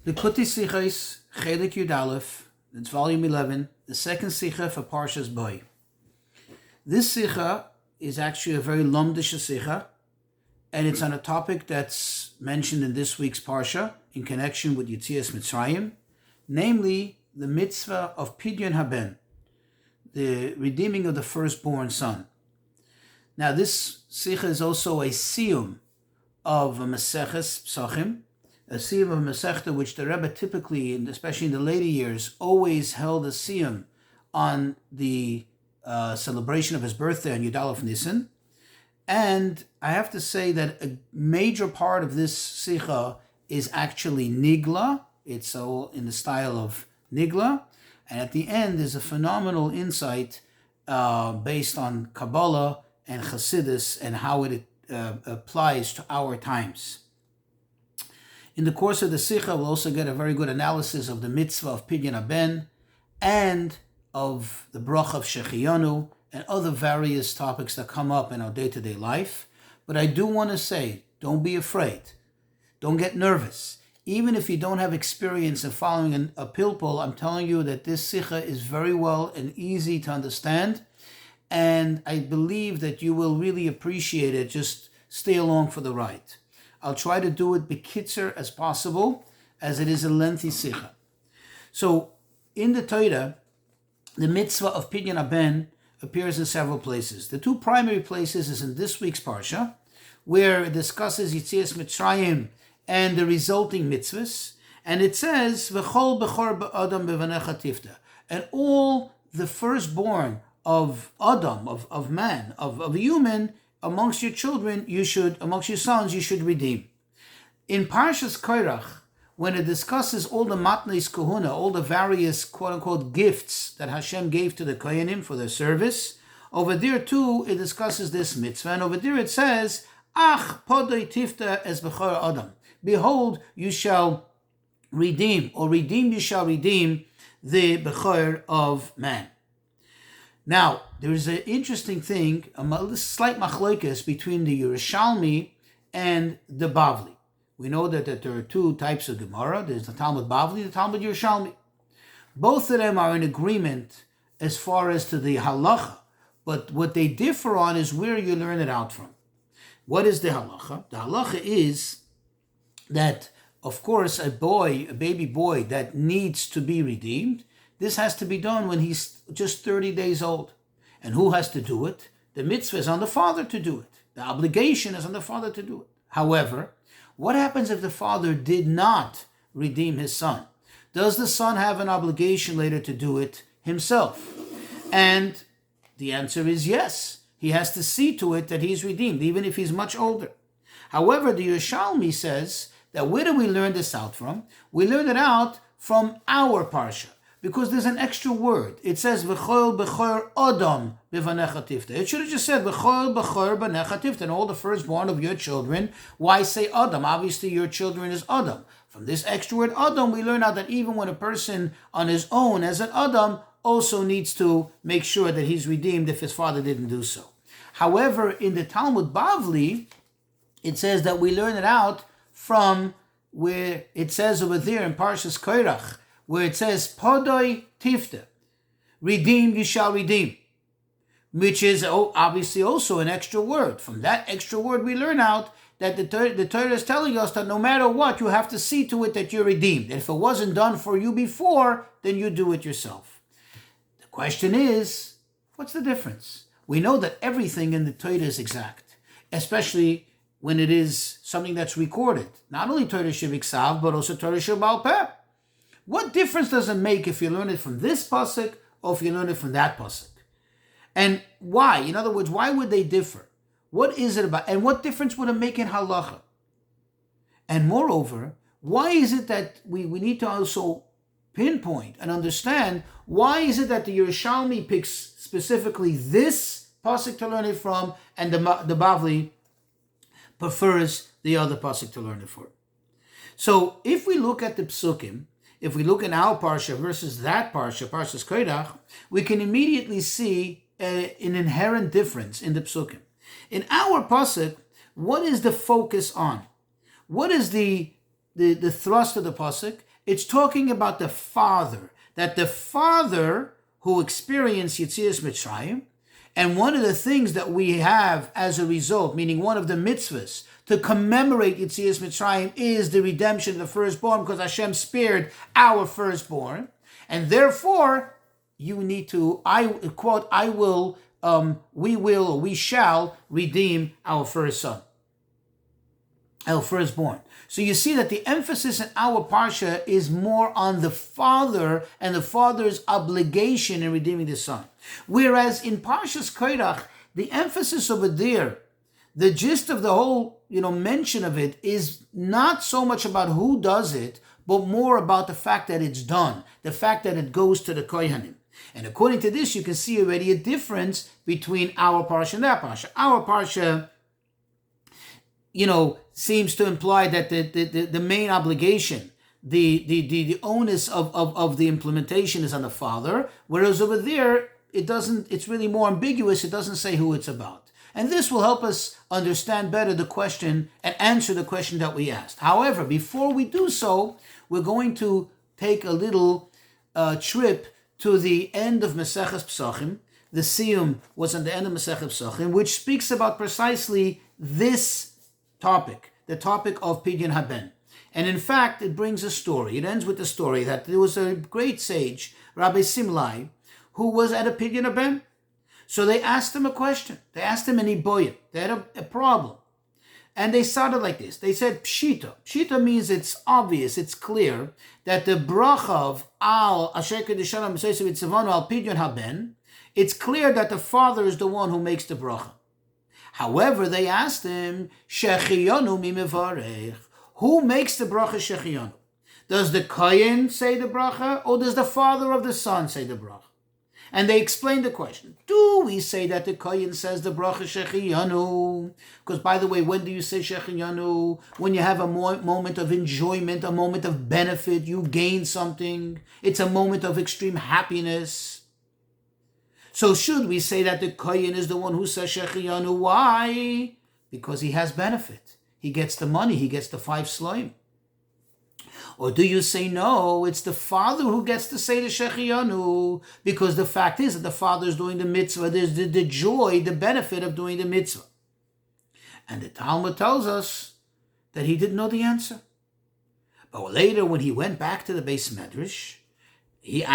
Likutei Sichos, Chelik Yud Aleph, it's volume 11, the second sicha for Parshas Bo. This sicha is actually a very lumdish sicha, and it's on a topic that's mentioned in this week's parsha in connection with Yetzias Mitzrayim, namely the mitzvah of Pidyon Haben, the redeeming of the firstborn son. Now this sicha is also a siyum of a Maseches Psachim, a siyum of a Masechta which the Rebbe typically, and especially in the later years, always held a siyum on the celebration of his birthday on Yud Aleph Nisan. And I have to say that a major part of this sicha is actually nigla. It's all in the style of nigla. And at the end is a phenomenal insight based on Kabbalah and Chassidus and how it applies to our times. In the course of the sicha, we'll also get a very good analysis of the mitzvah of Pidyon Haben and of the bracha of Shechiyanu and other various topics that come up in our day-to-day life. But I do want to say, don't be afraid. Don't get nervous. Even if you don't have experience in following a pilpul, I'm telling you that this sicha is very well and easy to understand. And I believe that you will really appreciate it. Just stay along for the ride. I'll try to do it bekitzer as possible, as it is a lengthy sicha. So, in the Torah, the mitzvah of Pidyon Haben appears in several places. The two primary places is in this week's parsha, where it discusses Yetzias Mitzrayim and the resulting mitzvahs, and it says, "V'chol bechor b'adam b'vanecha tifta," and all the firstborn of Adam, of man, of a human, amongst your children, amongst your sons, you should redeem. In Parshas Korach, when it discusses all the matnes kahuna, all the various quote-unquote gifts that Hashem gave to the kohanim for their service, over there too, it discusses this mitzvah, and over there it says, Ach podoi tifta es bechor Adam. Behold, you shall redeem, or redeem, you shall redeem the bechor of man. Now, there is an interesting thing, a slight machlokes between the Yerushalmi and the Bavli. We know that there are two types of Gemara. There's the Talmud Bavli, the Talmud Yerushalmi. Both of them are in agreement as far as to the halacha, but what they differ on is where you learn it out from. What is the halacha? The halacha is that, of course, a baby boy that needs to be redeemed, this has to be done when he's just 30 days old. And who has to do it? The mitzvah is on the father to do it. The obligation is on the father to do it. However, what happens if the father did not redeem his son? Does the son have an obligation later to do it himself? And the answer is yes. He has to see to it that he's redeemed, even if he's much older. However, the Yerushalmi says that where do we learn this out from? We learn it out from our parsha, because there's an extra word. It says, V'chol b'chor Adam b'vanecha tifta. It should have just said, V'chol b'chor b'vanecha tifta, and all the firstborn of your children. Why say Adam? Obviously, your children is Adam. From this extra word Adam, we learn out that even when a person on his own as an Adam also needs to make sure that he's redeemed if his father didn't do so. However, in the Talmud Bavli, it says that we learn it out from where it says over there in Parshas Korach, where it says, Podoi tifta, redeem you shall redeem, which is obviously also an extra word. From that extra word we learn out that the Torah is telling us that no matter what, you have to see to it that you're redeemed. And if it wasn't done for you before, then you do it yourself. The question is, what's the difference? We know that everything in the Torah is exact, especially when it is something that's recorded. Not only Torah Shebiksav, but also Torah Shebal Peh. What difference does it make if you learn it from this pasuk or if you learn it from that pasuk? And why? In other words, why would they differ? What is it about? And what difference would it make in halacha? And moreover, why is it that we need to also pinpoint and understand why is it that the Yerushalmi picks specifically this pasuk to learn it from and the Bavli prefers the other pasuk to learn it for? So if we look at the psukim, if we look at our parsha versus that parsha, Parshas Korach, we can immediately see an inherent difference in the psukim. In our pasuk, what is the focus on? What is the thrust of the pasuk? It's talking about the father, that the father who experienced Yetzias Mitzrayim, and one of the things that we have as a result, meaning one of the mitzvahs, to commemorate Yetzias Mitzrayim is the redemption of the firstborn, because Hashem spared our firstborn. And therefore, you need to, we shall redeem our first son, our firstborn. So you see that the emphasis in our parsha is more on the father and the father's obligation in redeeming the son. Whereas in Parshas Korach, the emphasis over there, the gist of the whole, mention of it is not so much about who does it, but more about the fact that it's done, the fact that it goes to the Kohanim. And according to this, you can see already a difference between our parsha and that parsha. Our parsha, seems to imply that the main obligation, the onus of the implementation is on the father, whereas over there, it's really more ambiguous. It doesn't say who it's about. And this will help us understand better the question and answer the question that we asked. However, before we do so, we're going to take a little trip to the end of Maseches Pesachim. The Siyum was on the end of Maseches Pesachim, which speaks about precisely this topic, the topic of Pidyon Haben. And in fact, it brings a story. It ends with the story that there was a great sage, Rabbi Simlai, who was at a Pidyon Haben. So they asked him a question. They asked him an iboyim. They had a problem. And they started like this. They said, Pshita. Pshita means it's obvious, it's clear, that the bracha of Al Asher Kedushanim B'Seisiv Yitzavanu Al Pidyon Haben, it's clear that the father is the one who makes the bracha. However, they asked him, Shechiyanu mi mevarech. Who makes the bracha Shechiyanu? Does the Kohen say the bracha, or does the father of the son say the bracha? And they explained the question. Do we say that the Kohen says the bracha Shechiyanu? Because, by the way, when do you say Shechiyanu? When you have a moment of enjoyment, a moment of benefit, you gain something. It's a moment of extreme happiness. So should we say that the Kohen is the one who says Shechiyanu? Why? Because he has benefit. He gets the money. He gets the 5 slime. Or do you say, no, it's the father who gets to say the Shechiyanu, because the fact is that the father is doing the mitzvah. There's the joy, the benefit of doing the mitzvah. And the Talmud tells us that he didn't know the answer. But later, when he went back to the Beis Medrash, he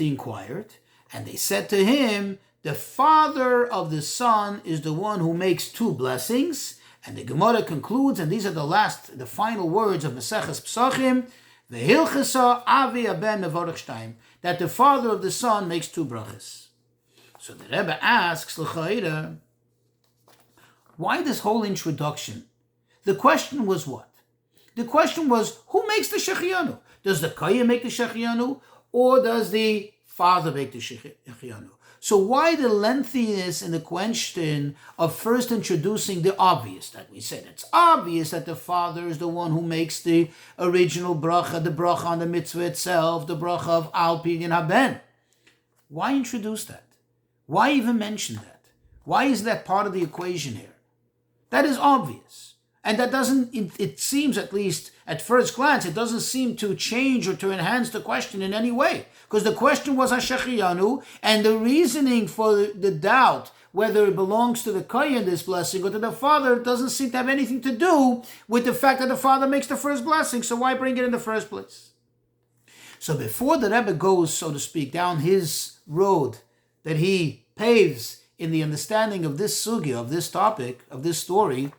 inquired, and they said to him, the father of the son is the one who makes 2 blessings. And the Gemara concludes, and these are the final words of Maseches Pesachim, V'hilchasa avi aben mevorach shtayim, that the father of the son makes 2 brachas. So the Rebbe asks, l'cha'ira, why this whole introduction? The question was what? The question was, who makes the Shechiyanu? Does the Kohen make the Shechiyanu, or does the father make the Shechiyanu? So why the lengthiness in the question of first introducing the obvious that we said? It's obvious that the father is the one who makes the original bracha, the bracha on the mitzvah itself, the bracha of Al Pidyon Haben. Why introduce that? Why even mention that? Why is that part of the equation here? That is obvious. And that doesn't, it seems, at least at first glance, it doesn't seem to change or to enhance the question in any way. Because the question was Hashechiyanu, and the reasoning for the doubt whether it belongs to the Kohen, this blessing, or to the father, doesn't seem to have anything to do with the fact that the father makes the first blessing. So why bring it in the first place? So before the Rebbe goes, so to speak, down his road that he paves in the understanding of this sugya, of this topic, of this story,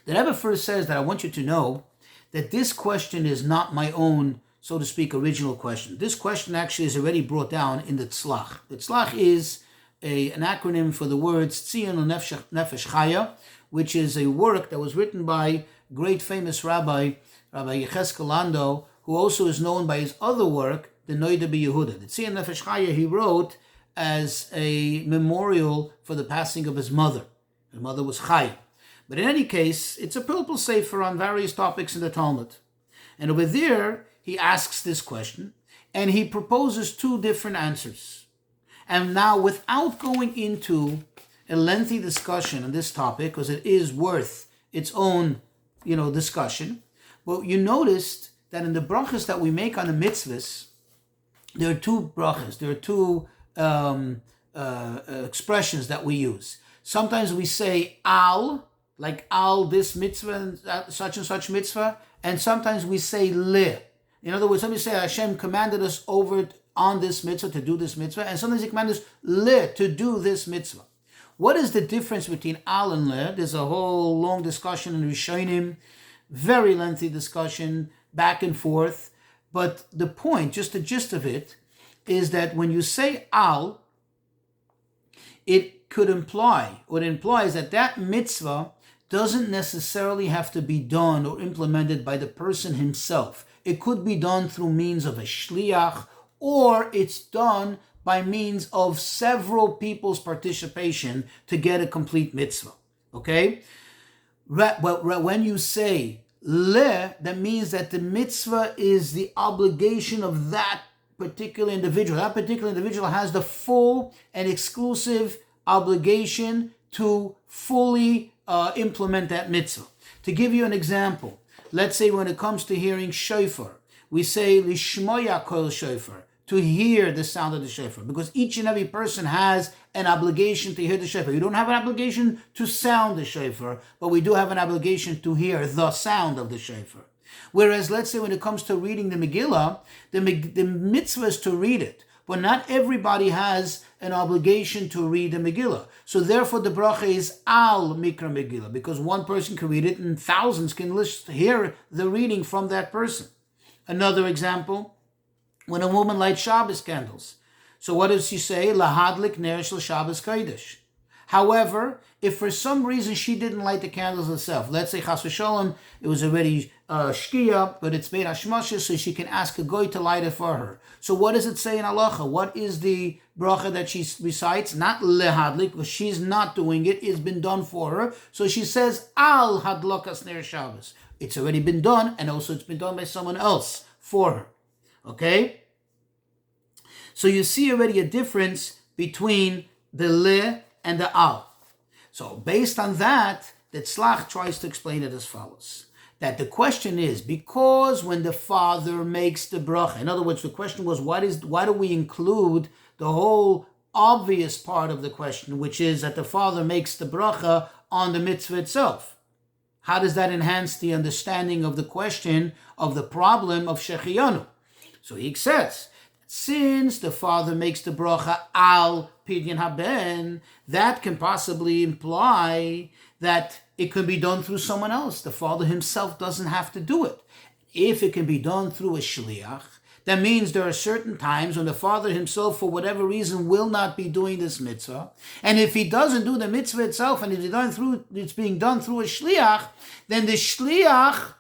the Rebbe first says that I want you to know that this question is not my own, so to speak, original question. This question actually is already brought down in the Tzlach. The Tzlach is an acronym for the words Tzion Nefesh Chaya, which is a work that was written by great famous Rabbi Yecheskel Lando, who also is known by his other work, the Noida B'Yehuda. The Tzion Nefesh Chaya he wrote as a memorial for the passing of his mother. His mother was Chaya. But in any case, it's a pilpul sefer on various topics in the Talmud. And over there, he asks this question, and he proposes 2 different answers. And now, without going into a lengthy discussion on this topic, because it is worth its own, discussion, but you noticed that in the brachas that we make on the mitzvahs, there are two brachas, there are two expressions that we use. Sometimes we say al, like al this mitzvah and such mitzvah, and sometimes we say le. In other words, sometimes we say Hashem commanded us over on this mitzvah to do this mitzvah, and sometimes He commanded us le to do this mitzvah. What is the difference between al and le? There's a whole long discussion in Rishonim, very lengthy discussion, back and forth. But the point, just the gist of it, is that when you say al, it could imply, or it implies that mitzvah doesn't necessarily have to be done or implemented by the person himself. It could be done through means of a shliach, or it's done by means of several people's participation to get a complete mitzvah. Okay? When you say le, that means that the mitzvah is the obligation of that particular individual. That particular individual has the full and exclusive obligation to fully implement that mitzvah. To give you an example, let's say when it comes to hearing shofar, we say lishmoya kol shofar, to hear the sound of the shofar, because each and every person has an obligation to hear the shofar. You don't have an obligation to sound the shofar, but we do have an obligation to hear the sound of the shofar. Whereas, let's say when it comes to reading the Megillah, the mitzvah is to read it, but not everybody has an obligation to read the Megillah. So therefore the bracha is al mikra Megillah, because one person can read it and thousands can hear the reading from that person. Another example, when a woman lights Shabbos candles. So what does she say? Lahadlik ner shel Shabbos kodesh. However, if for some reason she didn't light the candles herself, let's say chas v'sholem, it was already shkia, but it's made hashmasha, so she can ask a goy to light it for her. So what does it say in halacha? What is the bracha that she recites? Not lehadlik, because she's not doing it. It's been done for her. So she says al hadlokas ner Shabbos. It's already been done, and also it's been done by someone else for her. Okay? So you see already a difference between the le and the al. So based on that, the tzlach tries to explain it as follows. That the question is, because when the father makes the bracha, in other words, the question was, why do we include the whole obvious part of the question, which is that the father makes the bracha on the mitzvah itself? How does that enhance the understanding of the question of the problem of shechiyanu? So he says, since the father makes the bracha al pidyon haben, that can possibly imply that it could be done through someone else. The father himself doesn't have to do it. If it can be done through a shliach, that means there are certain times when the father himself, for whatever reason, will not be doing this mitzvah. And if he doesn't do the mitzvah itself, and it's being done through a shliach, then the shliach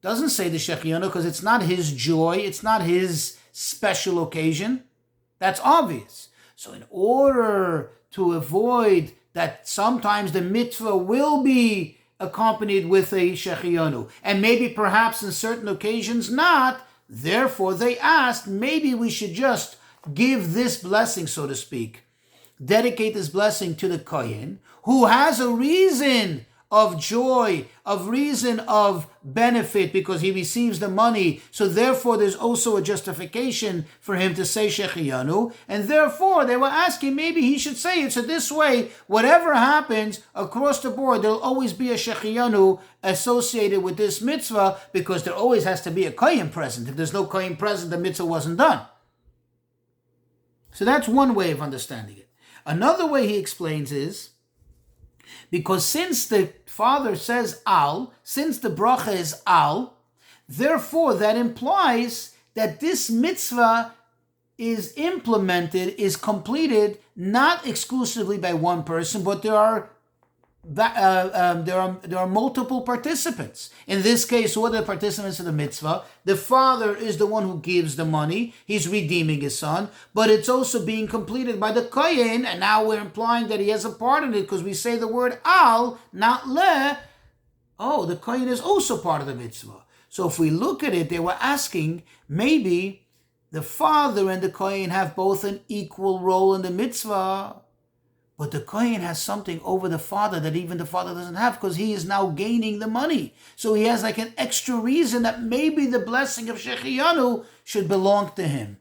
doesn't say the shechiyanu, because it's not his joy, it's not his special occasion. That's obvious. So in order to avoid that sometimes the mitzvah will be accompanied with a shechiyanu, and maybe perhaps in certain occasions not, therefore they asked, maybe we should just give this blessing, so to speak, dedicate this blessing to the kohen, who has a reason of joy, of reason of benefit, because he receives the money. So therefore there's also a justification for him to say shechiyanu, and therefore they were asking, maybe he should say it. So this way, whatever happens across the board, there'll always be a shechiyanu associated with this mitzvah, because there always has to be a kohen present. If there's no kohen present, the mitzvah wasn't done. So that's one way of understanding it. Another way he explains is, because since the father says al, since the bracha is al, therefore that implies that this mitzvah is implemented, is completed, not exclusively by one person, but there are multiple participants. In this case, who are the participants of the mitzvah? The father is the one who gives the money. He's redeeming his son. But it's also being completed by the kohen, and now we're implying that he has a part in it because we say the word al, not le. Oh, the kohen is also part of the mitzvah. So if we look at it, they were asking, maybe the father and the kohen have both an equal role in the mitzvah. But the Kohen has something over the father that even the father doesn't have, because he is now gaining the money. So he has like an extra reason that maybe the blessing of Shechiyanu should belong to him.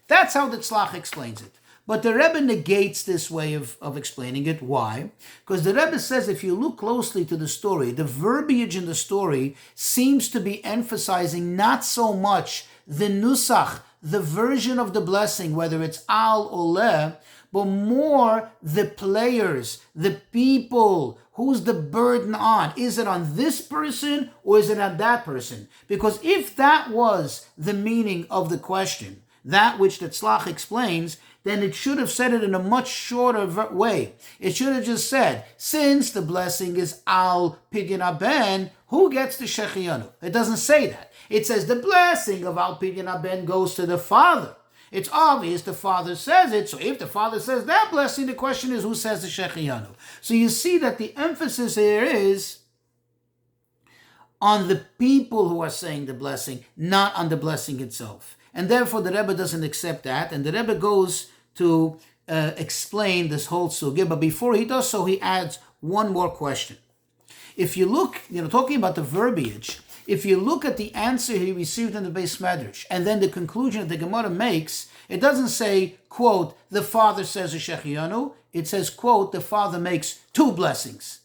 That's how the Tzlach explains it. But the Rebbe negates this way of explaining it. Why? Because the Rebbe says if you look closely to the story, the verbiage in the story seems to be emphasizing not so much the nusach, the version of the blessing, whether it's al or le, but more the players, the people. Who's the burden on? Is it on this person or is it on that person? Because if that was the meaning of the question, that which the Tzlach explains, then it should have said it in a much shorter way. It should have just said, since the blessing is al pidyon haben, who gets the shechiyanu? It doesn't say that. It says the blessing of al pidyon haben goes to the father. It's obvious the father says it, so if the father says that blessing, the question is who says the shechiyanu? So you see that the emphasis here is on the people who are saying the blessing, not on the blessing itself. And therefore the Rebbe doesn't accept that, and the Rebbe goes to explain this whole sugya, but before he does so, he adds one more question. If you look, talking about the verbiage, if you look at the answer he received in the Beis Medrash, and then the conclusion that the Gemara makes, it doesn't say, quote, the father says a shechiyanu, it says, quote, the father makes 2 blessings.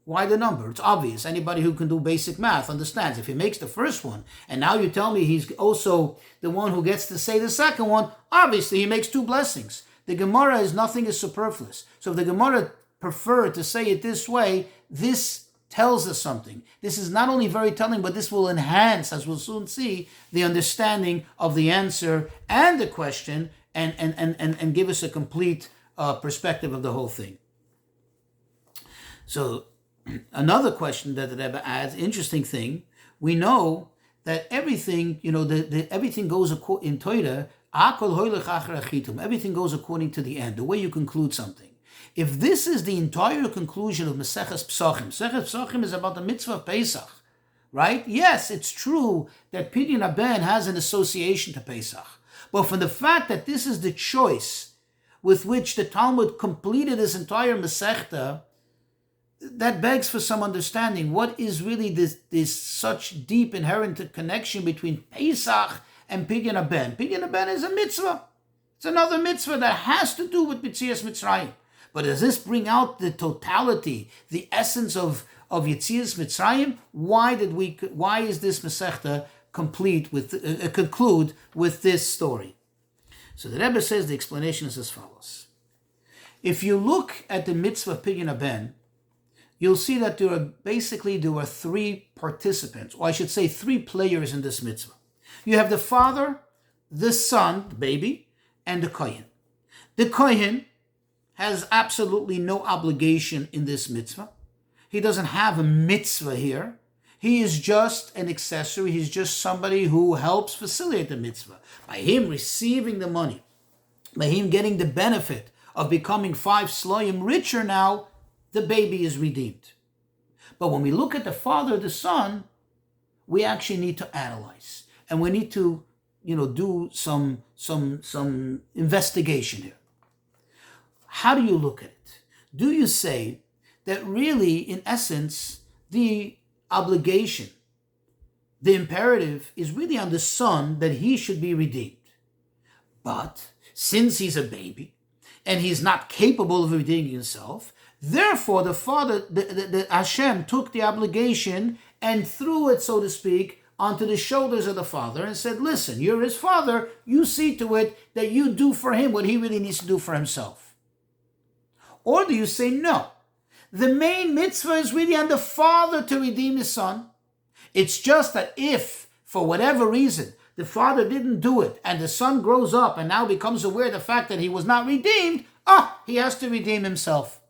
Why the number? It's obvious. Anybody who can do basic math understands. If he makes the first one, and now you tell me he's also the one who gets to say the second one, obviously he makes 2 blessings. The Gemara is nothing is superfluous. So if the Gemara preferred to say it this way, this tells us something. This is not only very telling, but this will enhance, as we'll soon see, the understanding of the answer and the question, and give us a complete perspective of the whole thing. So, another question that the Rebbe adds, interesting thing, we know that everything, everything goes in Torah, everything goes according to the end, the way you conclude something. If this is the entire conclusion of Maseches Pesachim is about the mitzvah of Pesach, right? Yes, it's true that Pidyon Haben has an association to Pesach, but from the fact that this is the choice with which the Talmud completed this entire Masechta, that begs for some understanding. What is really this such deep inherent connection between Pesach and Pidyon Haben? Pidyon Haben is a mitzvah. It's another mitzvah that has to do with Yetzias Mitzrayim. But does this bring out the totality, the essence of Yetzias Mitzrayim? Why is this Masechta conclude with this story? So the Rebbe says the explanation is as follows. If you look at the mitzvah of Pidyon Haben, you'll see that there are 3 participants, or I should say 3 players in this mitzvah. You have the father, the son, the baby, and the Kohen. The Kohen has absolutely no obligation in this mitzvah. He doesn't have a mitzvah here. He is just an accessory. He's just somebody who helps facilitate the mitzvah. By him receiving the money, by him getting the benefit of becoming 5 sloyim richer now, the baby is redeemed. But when we look at the father, the son, we actually need to analyze. And we need to, do some investigation here. How do you look at it? Do you say that really, in essence, the obligation, the imperative is really on the son that he should be redeemed? But since he's a baby and he's not capable of redeeming himself, therefore the father, the Hashem took the obligation and threw it, so to speak, onto the shoulders of the father and said, listen, you're his father, you see to it that you do for him what he really needs to do for himself. Or do you say, no, the main mitzvah is really on the father to redeem his son. It's just that if, for whatever reason, the father didn't do it and the son grows up and now becomes aware of the fact that he was not redeemed, he has to redeem himself.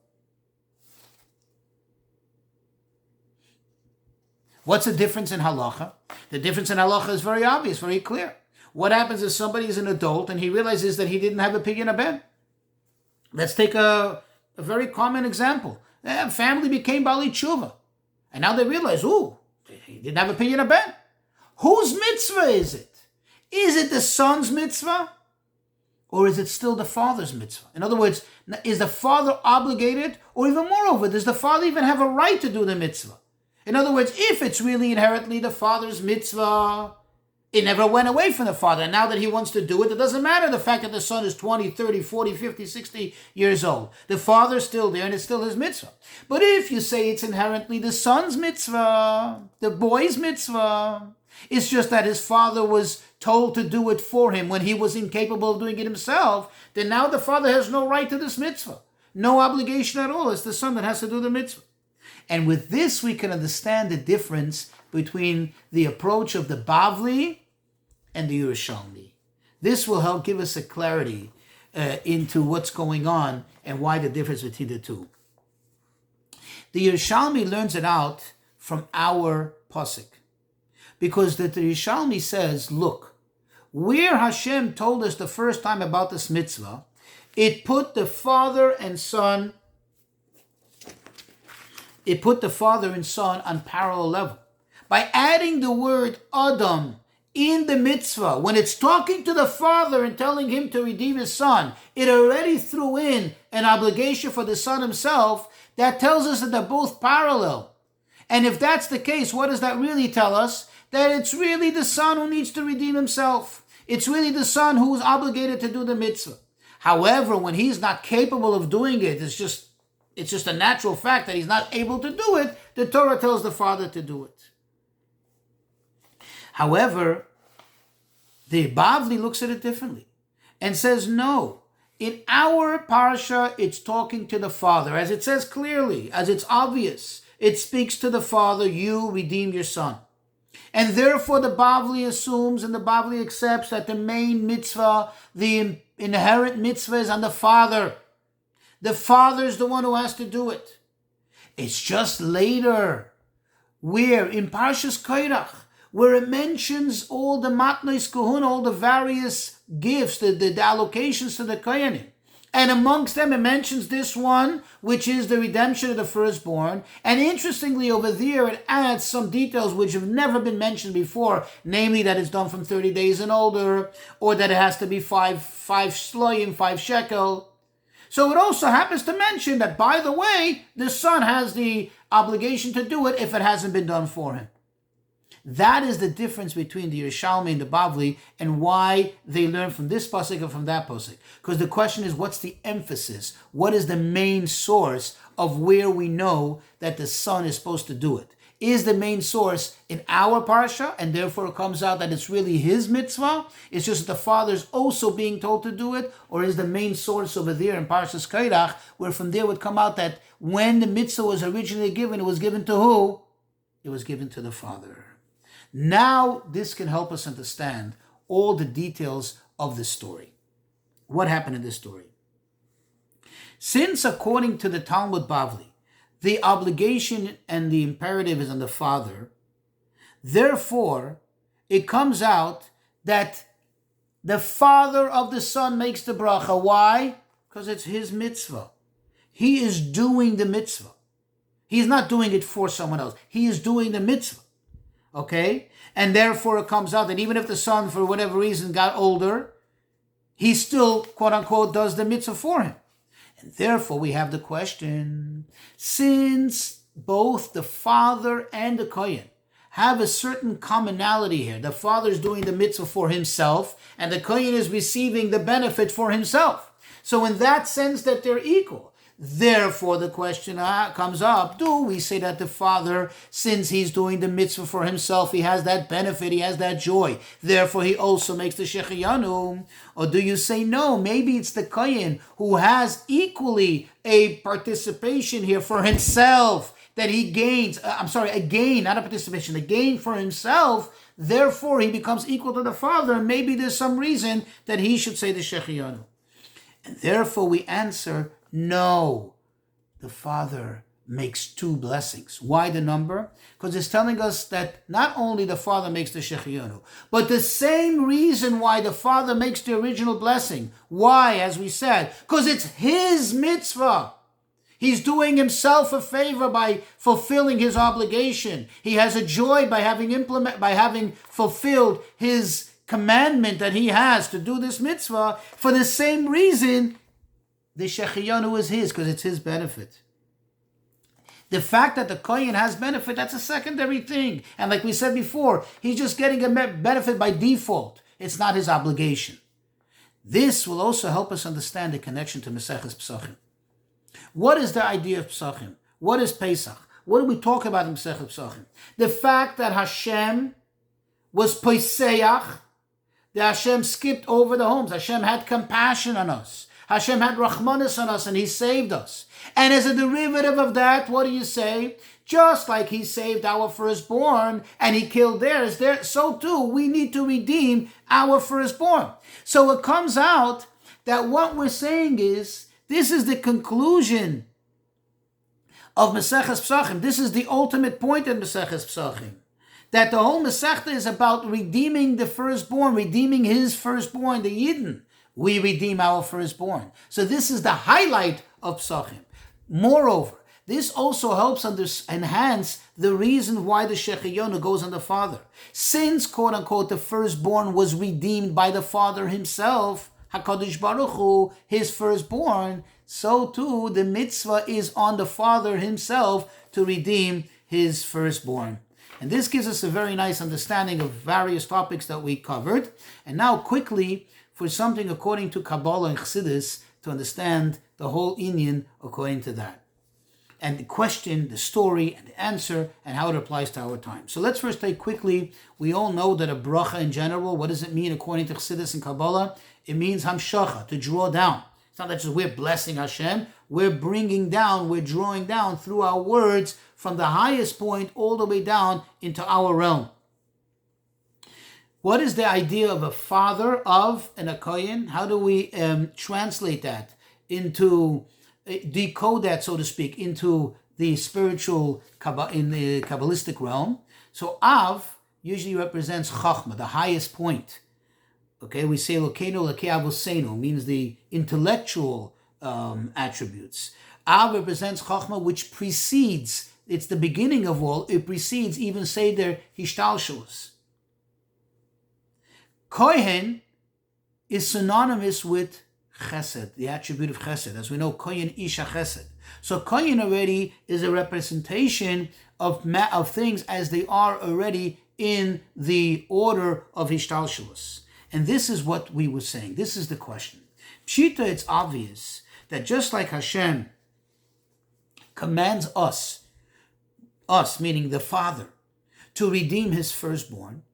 What's the difference in halacha? The difference in halacha is very obvious, very clear. What happens if somebody is an adult and he realizes that he didn't have a pidyon haben? Let's take a very common example. A family became Bali Tshuva. And now they realize, he didn't have a pidyon haben. Whose mitzvah is it? Is it the son's mitzvah? Or is it still the father's mitzvah? In other words, is the father obligated? Or even moreover, does the father even have a right to do the mitzvah? In other words, if it's really inherently the father's mitzvah, it never went away from the father. And now that he wants to do it, it doesn't matter the fact that the son is 20, 30, 40, 50, 60 years old. The father's still there and it's still his mitzvah. But if you say it's inherently the son's mitzvah, the boy's mitzvah, it's just that his father was told to do it for him when he was incapable of doing it himself, then now the father has no right to this mitzvah. No obligation at all. It's the son that has to do the mitzvah. And with this, we can understand the difference between the approach of the Bavli and the Yerushalmi. This will help give us a clarity into what's going on and why the difference between the two. The Yerushalmi learns it out from our pasuk. Because the Yerushalmi says, look, where Hashem told us the first time about this mitzvah, it put the father and son on parallel level. By adding the word Adam in the mitzvah, when it's talking to the father and telling him to redeem his son, it already threw in an obligation for the son himself that tells us that they're both parallel. And if that's the case, what does that really tell us? That it's really the son who needs to redeem himself. It's really the son who is obligated to do the mitzvah. However, when he's not capable of doing it, it's just a natural fact that he's not able to do it, the Torah tells the father to do it. However, the Bavli looks at it differently and says, no, in our parsha, it's talking to the father. As it says clearly, as it's obvious, it speaks to the father, you redeem your son. And therefore the Bavli assumes and the Bavli accepts that the main mitzvah, the inherent mitzvah is on the father. The father is the one who has to do it. It's just later, where in Parshas Kairach, where it mentions all the matnos kahuna, all the various gifts, the allocations to the kohanim. And amongst them, it mentions this one, which is the redemption of the firstborn. And interestingly, over there, it adds some details which have never been mentioned before, namely that it's done from 30 days and older, or that it has to be five shloim, 5 shekel. So it also happens to mention that, by the way, the son has the obligation to do it if it hasn't been done for him. That is the difference between the Yerushalmi and the Bavli, and why they learn from this pasuk and from that pasuk. Because the question is, what's the emphasis? What is the main source of where we know that the son is supposed to do it? Is the main source in our parsha, and therefore it comes out that it's really his mitzvah? It's just that the father's also being told to do it? Or is the main source over there in Parshas Kairach, where from there would come out that when the mitzvah was originally given, it was given to who? It was given to the father. Now, this can help us understand all the details of this story. What happened in this story? Since, according to the Talmud Bavli, the obligation and the imperative is on the father, therefore, it comes out that the father of the son makes the bracha. Why? Because it's his mitzvah. He is doing the mitzvah. He's not doing it for someone else. He is doing the mitzvah. Okay? And therefore it comes out that even if the son, for whatever reason, got older, he still, quote unquote, does the mitzvah for him. And therefore we have the question, since both the father and the kohen have a certain commonality here, the father is doing the mitzvah for himself, and the kohen is receiving the benefit for himself. So in that sense that they're equal. Therefore, the question comes up, do we say that the father, since he's doing the mitzvah for himself, he has that benefit, he has that joy, therefore he also makes the shechiyanu? Or do you say no, maybe it's the kohen who has equally a participation here for himself, that he gains, a gain, not a participation, a gain for himself, therefore he becomes equal to the father, and maybe there's some reason that he should say the shechiyanu. And therefore we answer, no, the father makes 2 blessings. Why the number? Because it's telling us that not only the father makes the shechiyanu, but the same reason why the father makes the original blessing. Why? As we said, because it's his mitzvah. He's doing himself a favor by fulfilling his obligation. He has a joy by having fulfilled his commandment that he has to do this mitzvah, for the same reason, the shechiyanu is his, because it's his benefit. The fact that the kohen has benefit, that's a secondary thing. And like we said before, he's just getting a benefit by default. It's not his obligation. This will also help us understand the connection to Maseches Pesachim. What is the idea of Pesachim? What is Pesach? What do we talk about in Maseches Pesachim? The fact that Hashem was Poiseach, that Hashem skipped over the homes. Hashem had compassion on us. Hashem had Rahmanis on us and he saved us. And as a derivative of that, what do you say? Just like he saved our firstborn and he killed theirs, so too we need to redeem our firstborn. So it comes out that what we're saying is, this is the conclusion of Maseches Pesachim. This is the ultimate point in Maseches Pesachim. That the whole Masechta is about redeeming the firstborn, redeeming his firstborn, the Yidden. We redeem our firstborn. So this is the highlight of Pesachim. Moreover, this also helps enhance the reason why the Shechiyonu goes on the father. Since, quote unquote, the firstborn was redeemed by the father himself, HaKadosh Baruch Hu, his firstborn, so too the mitzvah is on the father himself to redeem his firstborn. And this gives us a very nice understanding of various topics that we covered. And now quickly, for something according to Kabbalah and Chassidus, to understand the whole inyan according to that. And the question, the story, and the answer, and how it applies to our time. So let's first take quickly, we all know that a bracha in general, what does it mean according to Chassidus and Kabbalah? It means hamshacha, to draw down. It's not that just we're blessing Hashem, we're bringing down, we're drawing down through our words from the highest point all the way down into our realm. What is the idea of a father of and a kohen? How do we translate that into, decode that, so to speak, into the spiritual, in the Kabbalistic realm? So Av usually represents Chachma, the highest point. Okay, we say Lokeinu Lekei Avosenu, means the intellectual attributes. Av represents Chachma, which precedes, it's the beginning of all, it precedes even Seder Hishtalshelus. Kohen is synonymous with Chesed, the attribute of Chesed. As we know, Kohen Isha Chesed. So Kohen already is a representation of things as they are already in the order of Hishtalshelus. And this is what we were saying. This is the question. Pshita, it's obvious that just like Hashem commands us meaning the Father, to redeem his firstborn,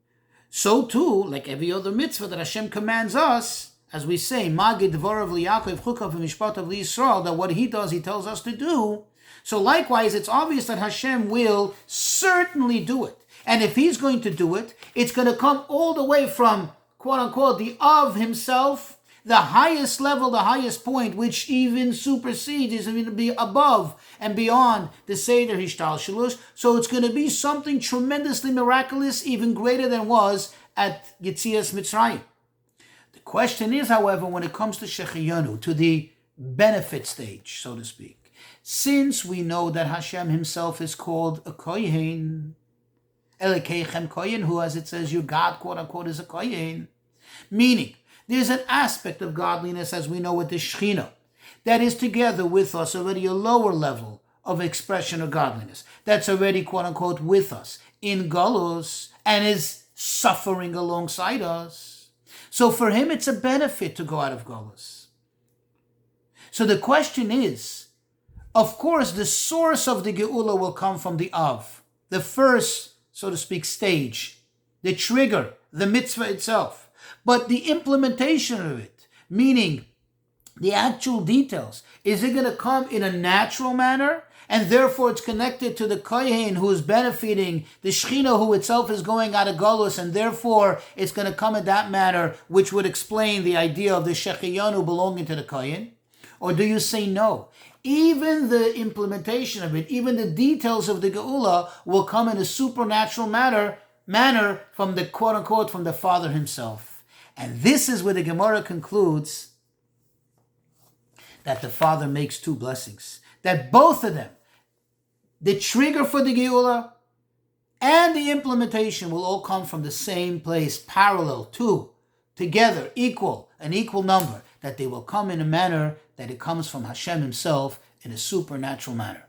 so too, like every other mitzvah that Hashem commands us, as we say, Magid Dvorav Liyaakov Chukav Mishpatav Yisrael, that what he does, he tells us to do. So likewise, it's obvious that Hashem will certainly do it. And if he's going to do it, it's going to come all the way from, quote unquote, the of himself, the highest level, the highest point, which even supersedes, is going to be above and beyond the Seder Hishtalshelus. So it's going to be something tremendously miraculous, even greater than was at Yetzias Mitzrayim. The question is, however, when it comes to Shechiyanu, to the benefit stage, so to speak, since we know that Hashem himself is called a Kohen, Elekeichem Kohen, who, as it says, your God, quote unquote, is a Kohen, meaning there's an aspect of godliness, as we know, with the Shechina, that is together with us already a lower level of expression of godliness. That's already, quote unquote, with us in Galus and is suffering alongside us. So for him, it's a benefit to go out of Galus. So the question is, of course, the source of the Geula will come from the Av, the first, so to speak, stage, the trigger, the mitzvah itself. But the implementation of it, meaning the actual details, is it going to come in a natural manner? And therefore it's connected to the Kohen who is benefiting, the Shechina who itself is going out of Galus, and therefore it's going to come in that manner, which would explain the idea of the Shechiyanu belonging to the Kohen? Or do you say no? Even the implementation of it, even the details of the Geula will come in a supernatural manner from the quote unquote, from the Father himself. And this is where the Gemara concludes that the Father makes two blessings. That both of them, the trigger for the Geula and the implementation will all come from the same place, parallel to, together, equal, an equal number, that they will come in a manner that it comes from Hashem himself in a supernatural manner.